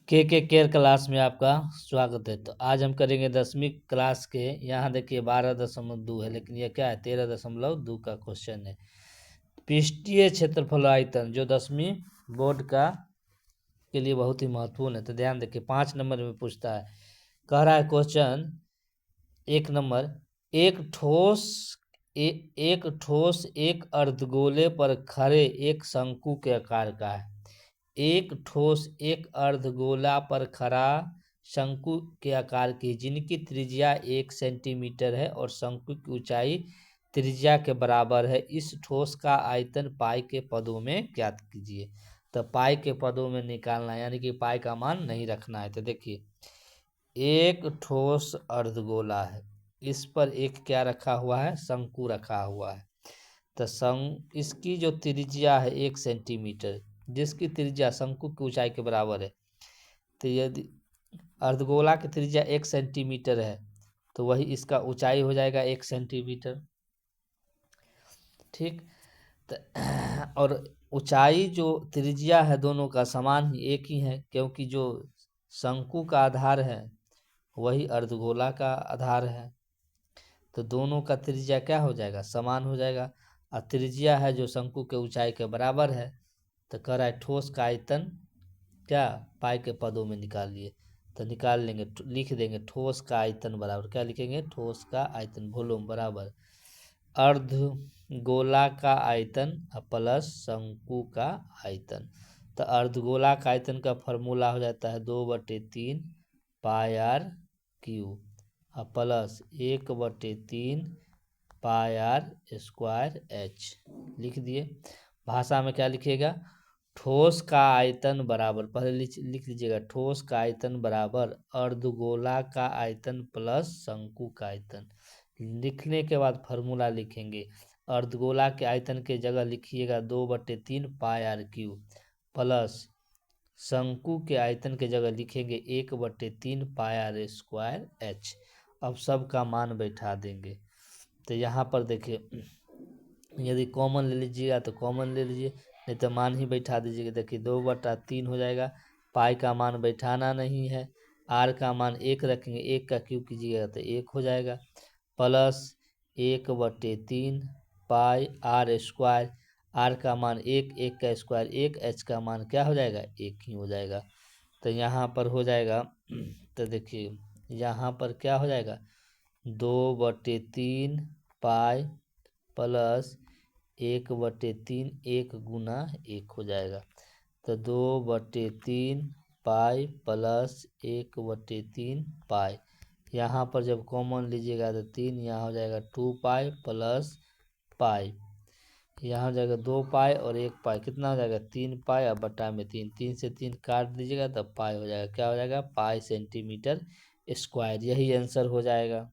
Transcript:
के care class में आपका स्वागत है। तो आज हम करेंगे 10वीं क्लास के। यहाँ देखिए 12.2 है, लेकिन यह क्या है 13.2 का क्वेश्चन है। पृष्ठीय क्षेत्रफल आयतन जो 10वीं बोर्ड का के लिए बहुत ही महत्वपूर्ण है। तो ध्यान देखिए 5 नंबर में पूछता है, कह रहा है क्वेश्चन 1 नंबर, एक ठोस एक अर्धगोले पर खड़े एक शंकु के आकार का है। एक ठोस एक अर्धगोला पर खड़ा शंकु के आकार की, जिनकी त्रिज्या 1 सेंटीमीटर है और शंकु की ऊंचाई त्रिज्या के बराबर है। इस ठोस का आयतन पाई के पदों में ज्ञात कीजिए। तो पाई के पदों में निकालना है, यानी कि पाई का मान नहीं रखना है। तो देखिए एक ठोस अर्धगोला है, इस पर एक क्या रखा हुआ है, शंकु रखा हुआ है। तो इसकी जो त्रिज्या है 1 सेंटीमीटर, जिसकी त्रिज्या शंकु की ऊंचाई के बराबर है। तो यदि अर्धगोला की त्रिज्या 1 सेंटीमीटर है तो वही इसका ऊंचाई हो जाएगा 1 सेंटीमीटर। ठीक। तो और ऊंचाई जो त्रिज्या है दोनों का समान ही, एक ही है, क्योंकि जो शंकु का आधार है वही अर्धगोला का आधार है। तो दोनों का त्रिज्या क्या हो जाएगा, समान हो जाएगा। और त्रिज्या है जो शंकु के ऊंचाई के बराबर है। तो कह रहा है ठोस का आयतन क्या, पाई के पदों में निकालिए। तो निकाल लेंगे, लिख देंगे ठोस का आयतन बराबर, क्या लिखेंगे, ठोस का आयतन वॉल्यूम बराबर अर्धगोला का आयतन प्लस शंकु का आयतन। तो अर्धगोला का आयतन का फॉर्मूला हो जाता है 2/3 pi r cube plus 1/3 pi are square h. लिख दिए। भाषा में क्या लिखिएगा, ठोस का आयतन बराबर, पहले लिख लीजिएगा, ठोस का आयतन बराबर अर्धगोला का आयतन प्लस शंकु का आयतन। लिखने के बाद फार्मूला लिखेंगे। अर्धगोला के आयतन के जगह लिखिएगा 2/3 पाई आर क्यू प्लस शंकु के आयतन के जगह लिखेंगे 1/3 पाई आर स्क्वायर एच। अब सब का मान बैठा देंगे। तो यहाँ पर देखिए यदि कॉमन ले लीजिएगा तो कॉमन ले लीजिए, नहीं तो मान ही बैठा दीजिएगा। देखिए 2/3 हो जाएगा, पाई का मान बैठाना नहीं है, आर का मान 1 रखेंगे, 1 का क्यूब कीजिएगा तो 1 हो जाएगा, plus 1/3 pi are square, R का मान 1, 1 का स्क्वायर 1, एच का मान क्या हो जाएगा, 1 ही हो जाएगा। तो यहाँ पर हो जाएगा, तो देखिए यहाँ पर क्या हो जाएगा, 2/3 पाई प्लस 1/3, 1 गुना 1 हो जाएगा। तो 2/3 पाई प्लस 1/3 पाई। यहाँ पर जब कॉमन लीजिएगा तो 3, यहाँ हो जाएगा 2 पाई प्लस पाई, यहाँ हो जाएगा 2 पाई और 1 पाई, कितना हो जाएगा 3 पाई और बटा में 3, 3 से 3 काट दीजिएगा तब पाई हो जाएगा, क्या हो जाएगा, पाई सेंटीमीटर स्क्वायर। यही आंसर हो जाएगा।